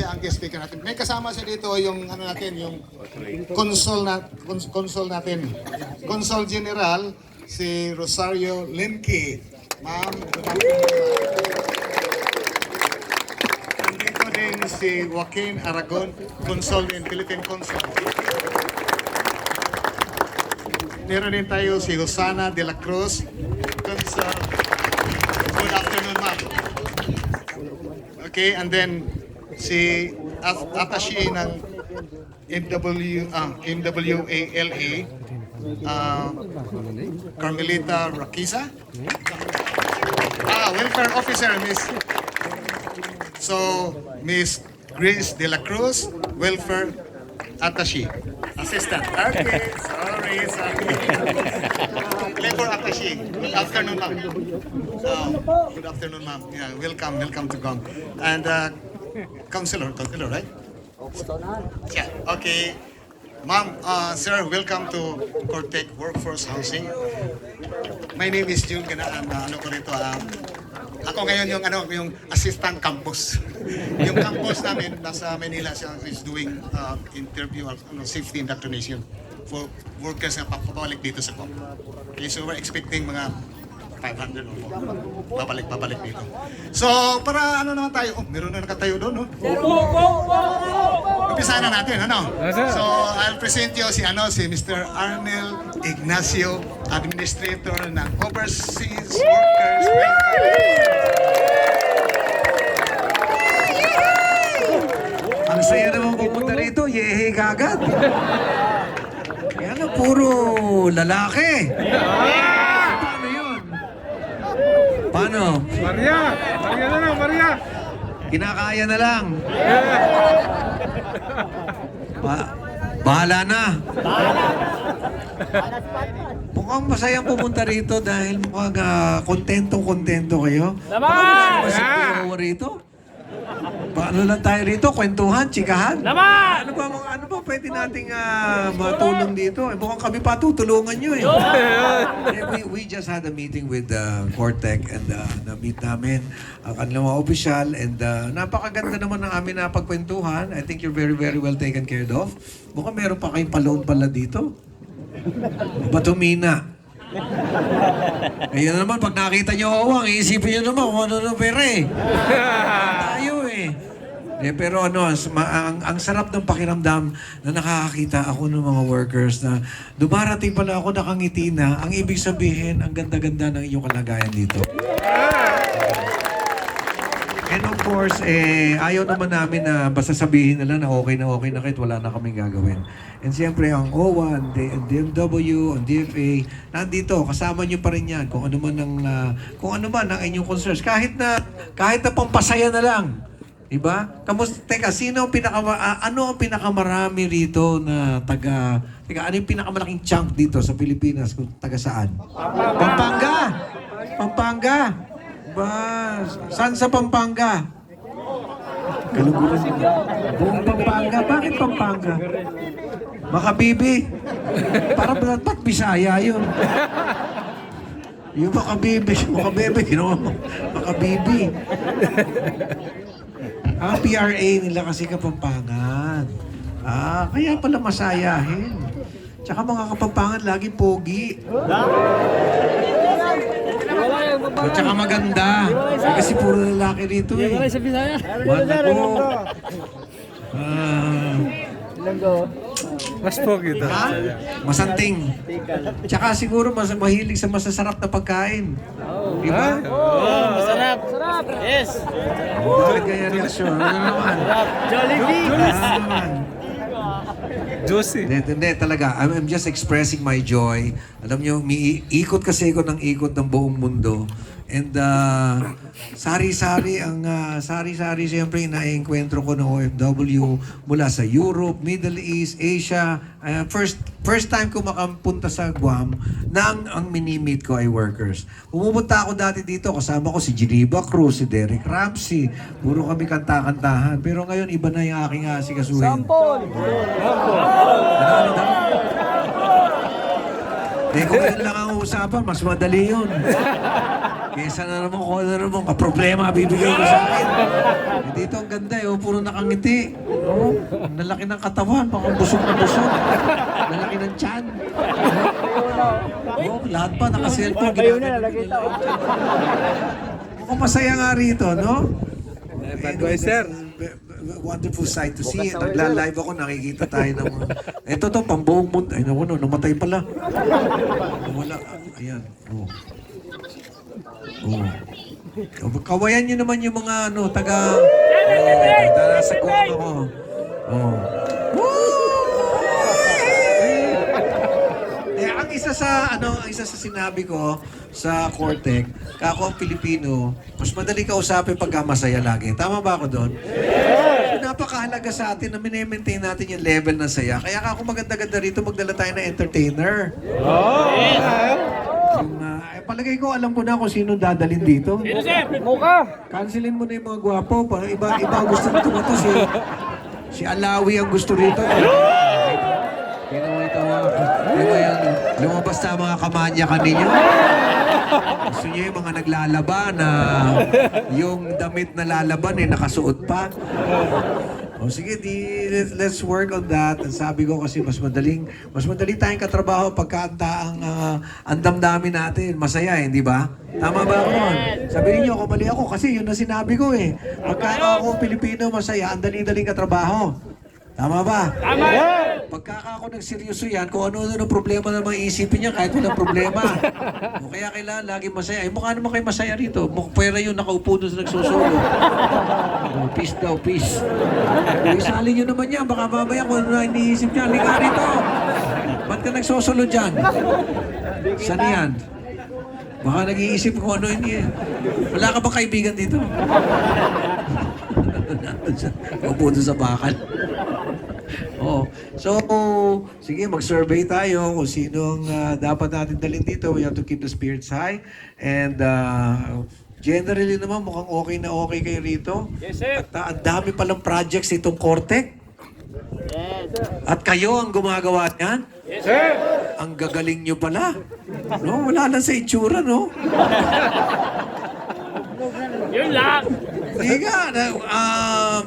siya ang guest speaker natin. May kasama siya dito yung ano natin, yung consul natin. Consul General si Rosario Lemke. Ma'am, good afternoon. Nandito din si Joaquin Aragon, Consul in Philippine Consul. Meron din tayo si Rosana de la Cruz, Consul. Good afternoon, ma'am. Okay, and then si attaché ng MWALA, Carmelita Raquiza. Welfare officer, Miss. So, Miss Grace de la Cruz, welfare attaché. Assistant. Okay, sorry. Labor attaché. Good afternoon, ma'am. Good afternoon, ma'am. Yeah, welcome to Gong. And counselor, right? Yeah. Okay. Ma'am, sir, welcome to Cortec Workforce Housing. My name is June Ganaan. Ako ngayon yung assistant campus. Yung campus namin nasa Manila siya is doing interview of safety indoctrination for workers na papabalik dito sa COP. Okay, so we're expecting mga 500 o more. Babalik dito. So, para ano naman tayo? Meron na nakatayo doon, no? Umpisa na natin, ano? So, I'll present you si Mr. Arnel Ignacio, Administrator ng Overseas Workers Ang saya naman pupunta rito, yehe kagad. Yan ang puro lalaki. Paano yun? Paano? Maria na lang, Maria. Kinakaya na lang. Bahala na. Mukhang masayang pumunta rito dahil mukhang kontento kayo. Baka wala naman si Pio rito. Paano lang tayo rito? Kwentuhan, chikahan? Ano ba pwede nating matulong dito? Mukhang kami patutulungan nyo eh. We just had a meeting with Cortec and na-meet namin ang kanilang mga opisyal and napakaganda naman ng amin na pagkwentuhan. I think you're very, very well taken care of. Mukhang meron pa kayong pa-loan pala dito. Batumina. Ayun naman, pag nakita nyo Owang, iisipin nyo naman kung ano pera eh. Tayo eh. Pero ang sarap ng pakiramdam na nakakakita ako ng mga workers na dumarating pala ako nakangiti na, ang ibig sabihin, ang ganda-ganda ng iyong kalagayan dito. And of course, ayaw naman namin na basta sabihin nila na okay na kahit wala na kaming gagawin. And siyempre, ang OWA, ang DMW, ang DFA, nandito, kasama nyo pa rin yan. Kung ano man ang inyong concerns. Kahit na pampasaya na lang. Diba? Teka, ano ang pinakamarami rito na ano yung pinakamalaking chunk dito sa Pilipinas? Kung taga saan? Pampanga! Ba, saan sa Pampanga? Kaluguran mo. Buong Pampanga? Bakit Pampanga? Makabibi. Para ba't Bisaya yun? Yung Makabibi, ginawa mo. Makabibi. Ang PRA nila kasi Kapampangan. Kaya pala masayahin. Tsaka mga Kapampangan lagi pogi. At saka maganda. Kasi puro lalaki rito eh. Wala ko. Mas pogi ito. Masanting. Tsaka siguro mahilig sa masasarap na pagkain. Diba? Masarap. Yes. Bakit kaya reaksyon? Ano naman? Jollibee. Juicy. Hindi talaga. I'm just expressing my joy. Alam nyo, ikot kasi ako ng ikot ng buong mundo. And sari-sari siyempre na-enkwentro ko ng OFW mula sa Europe, Middle East, Asia. First time ko makapunta sa Guam na ang mini-meet ko ay workers. Pumupunta ako dati dito, kasama ko si Geneva Cruz, si Derek Ramsey. Puro kami kanta-kantahan. Pero ngayon, iba na yung aking asikasuhin. Ano daw? Kung yun lang ang usapan, mas madali yun. Kesa na naman kung ano naman problema bibigyan ko sa akin. Dito ang ganda puro nakangiti. Ang lalaki ng katawan, baka busog na busog. Lalaki ng tiyan. Lahat pa naka-cellphone. Mukhang masaya nga rito, no? Budweiser. Wonderful sight to see. Nagla-live ako, nakikita tayo ng mga... Ito to, pambuong mundo. Ay, naku, namatay pala. Wala. Ayan. Oh. Kawayan nyo naman yung mga taga... nasa kong ako. Ang isa sa sinabi ko sa Cortec, kako ang Pilipino, mas madali kausapin pagka masaya lagi. Tama ba ako doon? Napakahalaga sa atin na mini-maintain natin yung level ng saya. Kaya ako maganda-ganda rito, magdala tayo ng entertainer. Palagay ko, alam ko na kung sino dadalhin dito. Sino, sir? Muka! Cancelin mo na yung mga gwapo. Parang iba ang gusto nito ba ito? Si Alawi ang gusto rito. Lumabas na mga kamanyakan ninyo. Gusto niyo yung mga naglalaban na yung damit na lalaban nakasuot pa. O sige, let's work on that. Ang sabi ko kasi mas madali tayong katrabaho pagka ang damdamin natin. Masaya di ba? Tama ba ako nun? Sabihin niyo, mali ako kasi yun na sinabi ko Pagka ako Pilipino masaya, ang dali-daling katrabaho. Tama ba? Tama! Pagka ako nagseryoso yan, kung ano-ano ng problema na maisipin niya, kahit walang problema. O kaya kailangan lagi masaya. Mukha naman kayo masaya rito. Pwera yun, nakaupo doon sa nagsusulo. Peace daw, peace. Isali nyo naman yan. Baka mamaya kung ano na iniisip niya, halika rito. Ba't ka nagsusulo dyan? Saan yan? Baka nag-iisip kung ano yun. Wala ka bang kaibigan dito? Upo doon sa bakal. So, sige, mag-survey tayo kung sino ang dapat natin dalhin dito. We have to keep the spirits high. And generally naman, mukhang okay kayo rito. Yes, sir. At ang dami palang projects itong Cortec. Yes. At kayo ang gumagawa niyan. Yes, sir. Ang gagaling nyo pala. No, wala lang sa itsura, no? Yun lang. Higa,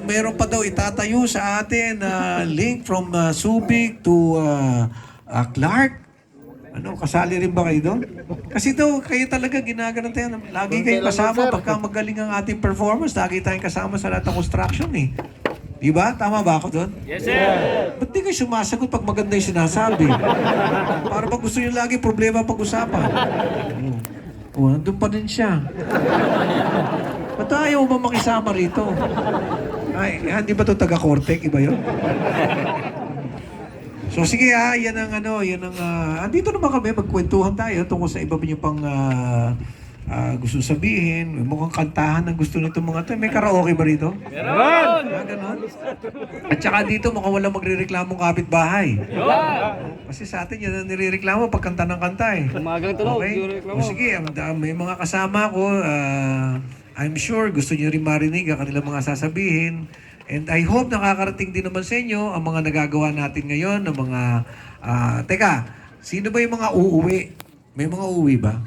meron pa daw itatayo sa atin link from Subic to Clark. Kasali rin ba kayo doon? Kasi daw, kayo talaga ginagalantayan. Lagi kayong kasama pagka magaling ang ating performance. Lagi tayong kasama sa lahat ng construction Diba? Tama ba ako doon? Yes, sir. Ba't di kayo sumasagot pag maganda yung sinasabi? Para pag gusto nyo lagi problema pag-usapan. Nandun pa rin siya. Ba't ayaw ba makisama rito? Ay, hindi ba ito taga-Cortec? Iba yun? So sige yan ang andito naman kami, magkwentuhan tayo tungkol sa iba niyo pang gusto sabihin. Mukhang kantahan ang gusto nito mga to. May karaoke ba rito? Meron! Ganon. At saka dito mukhang walang magre-reklamong kapitbahay. Kasi sa atin yan ang nirereklamo pag kanta ng kanta Umagang tunog. Okay? O sige, may mga kasama ko. I'm sure gusto niyo rin marinig ang kanilang mga sasabihin. And I hope nakakarating din naman sa inyo ang mga nagagawa natin ngayon, ng mga... teka, sino ba yung mga uuwi? May mga uuwi ba?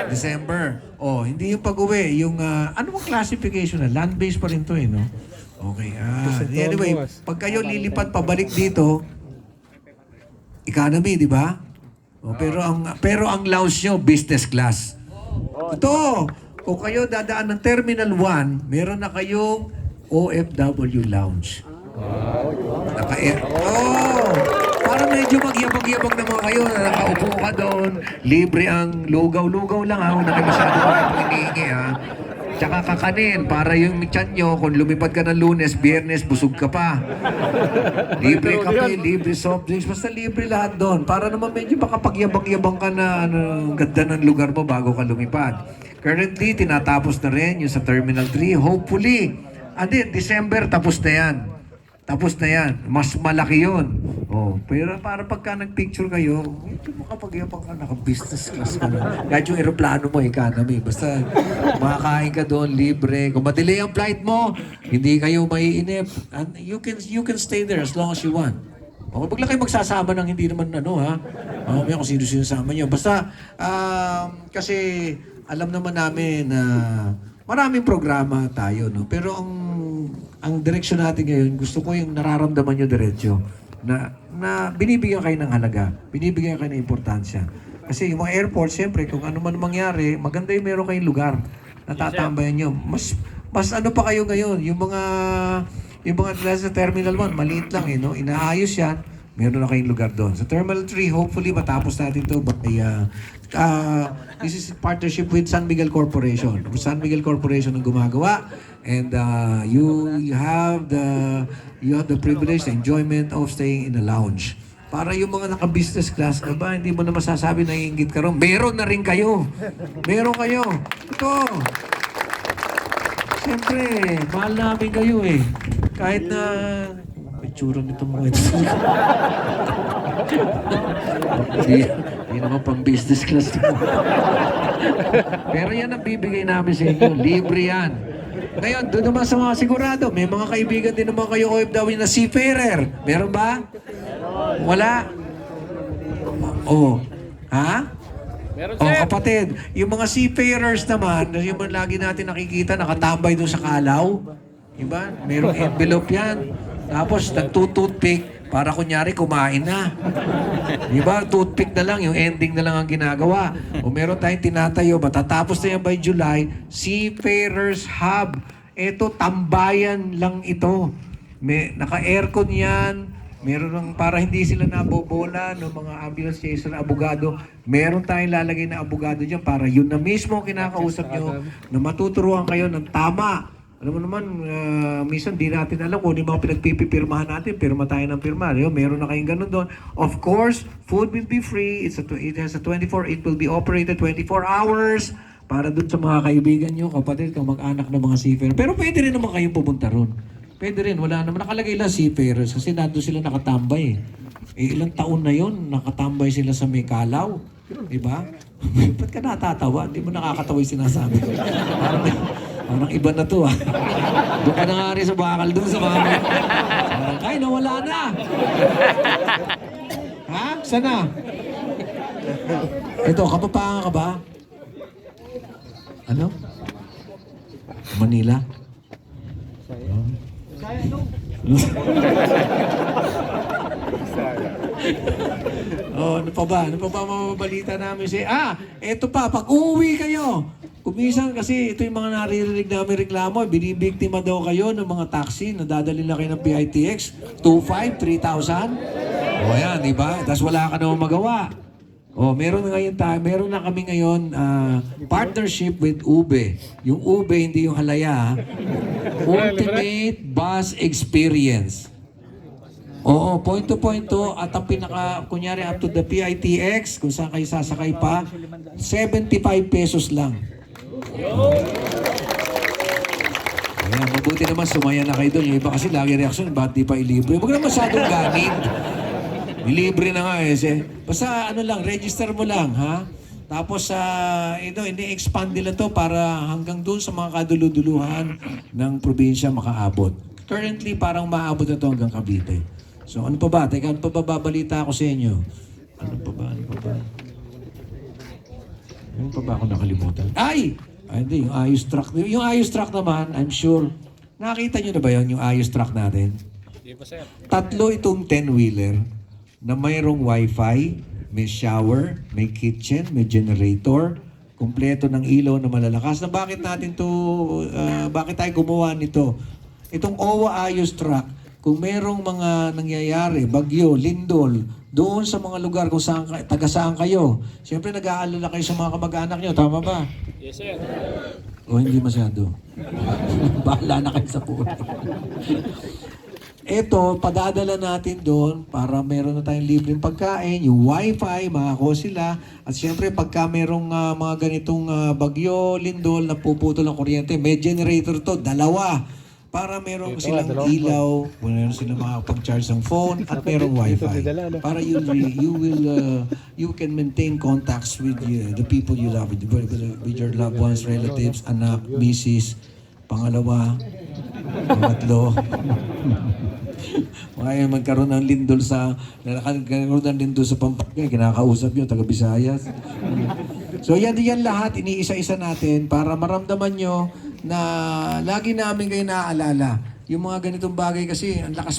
December. Hindi yung pag-uwi. Yung, ano bang classification na? Land-based pa rin to no? Okay. Anyway, pag kayo lilipat pabalik dito, economy, di ba? Pero ang lounge nyo, business class. Ito, kung kayo dadaan ng Terminal 1, meron na kayong OFW lounge. Para medyo magyabag-yabag naman kayo na nakaupo ka doon. Libre ang lugaw-lugaw lang huwag na kayo masyado hinihingi Tsaka kakanin para yung tiyan nyo, kung lumipad ka ng Lunes, Biyernes, busog ka pa. Libre kape, libre soft drinks, basta libre lahat doon. Para naman medyo makapagyabang-yabang ka na ganda ng lugar mo bago ka lumipad. Currently, tinatapos na rin yung sa Terminal 3. Hopefully, December, tapos na yan. Tapos na yan. Mas malaki yun. Pero para pagka nag-picture kayo, makapagyapang ka, naka-business class ka na. Kahit yung aeroplano mo, economy. Basta makakain ka doon, libre. Kung madelay ang flight mo, hindi kayo maiinip. And you can stay there as long as you want. Wag lang kayo magsasama ng hindi naman Mamaya kung sino-sino sama nyo. Basta, kasi alam naman namin na maraming programa tayo, no? Pero ang direksyon natin ngayon, gusto ko yung nararamdaman nyo diretso na binibigyan kayo ng halaga, binibigyan kayo ng importansya. Kasi yung mga airport, siyempre, kung ano man mangyari, maganda yung meron kayong lugar na tatambayan nyo. Mas ano pa kayo ngayon, yung mga sa Terminal 1, maliit lang no? Inaayos yan, meron na kayong lugar doon. Sa Terminal 3, hopefully matapos natin to by this is partnership with San Miguel Corporation. San Miguel Corporation ang gumagawa, and you have the privilege, the enjoyment of staying in a lounge. Para yung mga naka-business class, hindi mo na masasabi na iinggit ka ron. Meron na rin kayo. Meron kayo. Ito. Siyempre, mahal namin kayo eh. Kahit na may tsura nito mga ito. Hindi naman pang business class. Pero yan ang bibigay namin sa inyo. Libre yan. Ngayon, doon naman sa mga sigurado, may mga kaibigan din naman kayo OFW na seafarer. Meron ba? Wala? Oh. Ha? Meron, Oh, sir. kapatid, yung mga seafarers naman, yung mga lagi natin nakikita, nakatambay doon sa kalaw. Diba? Merong envelope yan. Tapos, nagtutoothpick para kunyari kumain na. Diba? Toothpick na lang, yung ending na lang ang ginagawa. O meron tayong tinatayo, matatapos na yan by July, Seafarers Hub. Ito, tambayan lang ito. Naka-aircon yan. Meron lang para hindi sila nabobola ng mga ambulance chaser na abogado. Meron tayong lalagay na abogado dyan para yun na mismo ang kinakausap nyo na matuturuan kayo ng tama. Alam mo naman, minsan di natin alam kung yung mga pinagpipirmahan natin, pirma tayo ng pirma. Meron na kayong ganun doon. Of course, food will be free. It has a 24, it will be operated 24 hours para doon sa mga kaibigan nyo, kapatid, kamag-anak ng mga seafarer. Pero pwede rin naman kayong pumunta ron. Pwede rin, wala naman. Nakalagay lang seafarers kasi nandun sila nakatambay. Ilang taon na yon nakatambay sila sa may kalaw. Diba? Ba't ka natatawa? Hindi mo nakakatawa yung sinasabi ko. Parang iba na to Doon ka na nga rin sa bakal doon sa mga ay, nawala na. Ha? Sana? Ito, kapapangan ka ba? Ano? Manila? Ano pa ba? Ano pa ba mababalita namin? Eto pa, pag uuwi kayo, kumisan kasi ito yung mga naririnig namin reklamo, binibiktima daw kayo ng mga taxi na dadali na kayo ng PITX, 2,500, 3,000. O yan, di ba? Tapos wala ka naman magawa. Meron na kami ngayon partnership with Ube. Yung Ube, hindi yung halaya. Ultimate Bus Experience. Oo, point to at ang kunyari up to the PITX, kung saan kayo sasakay pa, 75 pesos lang. Ayan, mabuti naman sumaya na kayo doon. Yung iba kasi lagi reaksyon, ba't di pa ilibre? Huwag na masyadong ganit. Ilibre na nga basta register mo lang, ha? Tapos, ini-expand nila to para hanggang doon sa mga kaduluduluhan ng probinsya makaabot. Currently, parang maabot na to hanggang Cavite. So, ano pa ba? Teka, ano pa ba babalita ako sa inyo? Ano pa ba? Ano pa ba ako nakalimutan? Hindi, yung Ayos Truck. Yung Ayos Truck naman, I'm sure, nakita nyo na ba yun, yung Ayos Truck natin? Hindi pa, sir. 3 itong 10-wheeler na mayroong wifi, may shower, may kitchen, may generator, kumpleto ng ilaw na malalakas. Bakit tayo gumawa nito? Itong OWA Ayos Truck, kung merong mga nangyayari, bagyo, lindol, doon sa mga lugar kung saan, taga saan kayo, siyempre nag-aalala kayo sa mga kamag-anak nyo, tama ba? Yes, sir. O hindi masyado? Bahala na kayo sa puno. Ito, padadala natin doon para meron na tayong libreng pagkain, yung wifi, makakuha sila. At siyempre, pagka merong mga ganitong bagyo, lindol, napuputol ang kuryente, may generator to, 2. Para meron silang ilaw, meron silang makapag-charge ng phone, at merong wifi. Para you can maintain contacts with the people you love, with your loved ones, relatives, anak, misis, pangalawa, pangatlo. Kaya magkaroon ng lindol sa Pampanga, kinakausap yun, taga Visayas. So yan lahat, iniisa-isa natin para maramdaman nyo na lagi namin kayo naaalala. Yung mga ganitong bagay kasi, ang lakas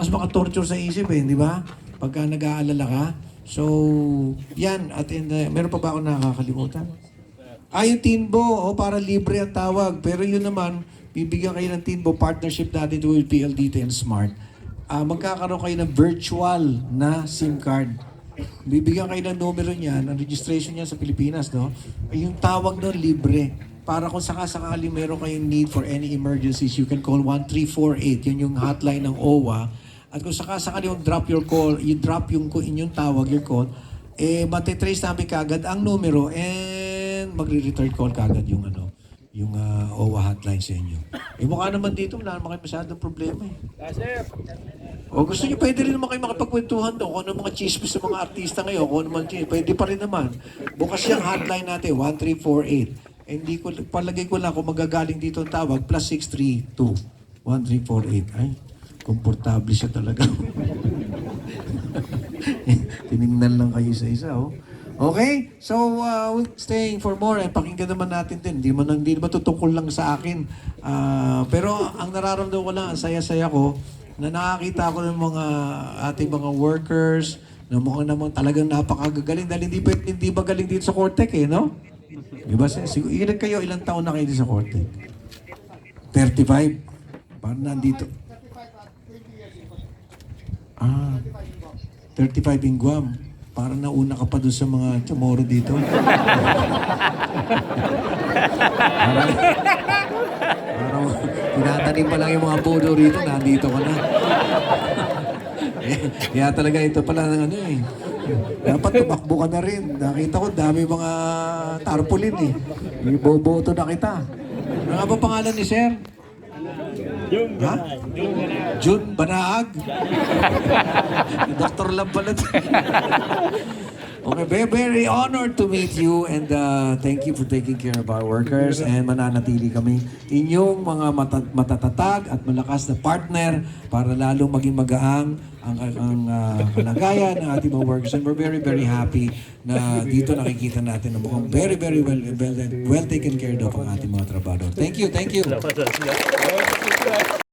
maka-torture sa isip eh, di ba? Pagka nag-aalala ka. So, yan. At meron pa ba ako nakakalimutan? Yung Tinbo, para libre ang tawag. Pero yun naman, bibigyan kayo ng Tinbo partnership natin with PLDT and Smart. Magkakaroon kayo ng virtual na SIM card. Bibigyan kayo ng numero niyan, ang registration niya sa Pilipinas, no? Yung tawag doon, libre. Para kung sakasakali meron kayong need for any emergencies, you can call 1348. Yun yung hotline ng OWA. At kung sakasakali yung drop your call, you drop yung inyong tawag, your call, matitrace namin kagad ang numero and magre-return call kagad yung OWA hotline sa inyo. Mukha naman dito, wala naman kayo masyadong problema eh. Sir. O gusto niyo, pwede rin naman kayo makapagkwentuhan doon kung ano mga chismis sa mga artista ngayon, kung ano mga chismis, pwede pa rin naman. Bukas yung hotline natin, 1348. Hindi ko, palagay ko lang kung magagaling dito ang tawag, +632-1348. Ay, komportable siya talaga. Tinignan lang kayo isa-isa, oh. Okay? So, we're staying for more. Pakinggan naman natin din. Hindi naman tutungkol lang sa akin. Pero ang nararamdaman ko lang, ang saya-saya ko, na nakakita ko ng mga ating mga workers, na mukhang naman talagang napakagagaling. Dahil hindi ba galing dito sa Cortec eh, no? Diba? Siguro, kayo, ilang taon na kayo dito sa Cortec? 35? Parang nandito. 35 in Guam. Parang nauna ka pa doon sa mga chamorro dito. Parang tinatanim pa lang yung mga puno rito, nandito ka na. Kaya talaga ito pala ng ano eh. Dapat tumakbo ka na rin. Nakita ko dami mga tarpaulin eh. Iboboto na kita. Ano nga ba pangalan ni Sir? June Banaag. Dr. Lab pala. Okay, very, very honored to meet you and thank you for taking care of our workers and mananatili kami inyong mga matatatag at malakas na partner para lalong maging magaang ang kalagayan ng ating mga workers, and we're very, very happy na dito nakikita natin na mukhang very, very well taken care of ang ating mga trabador. Thank you, thank you.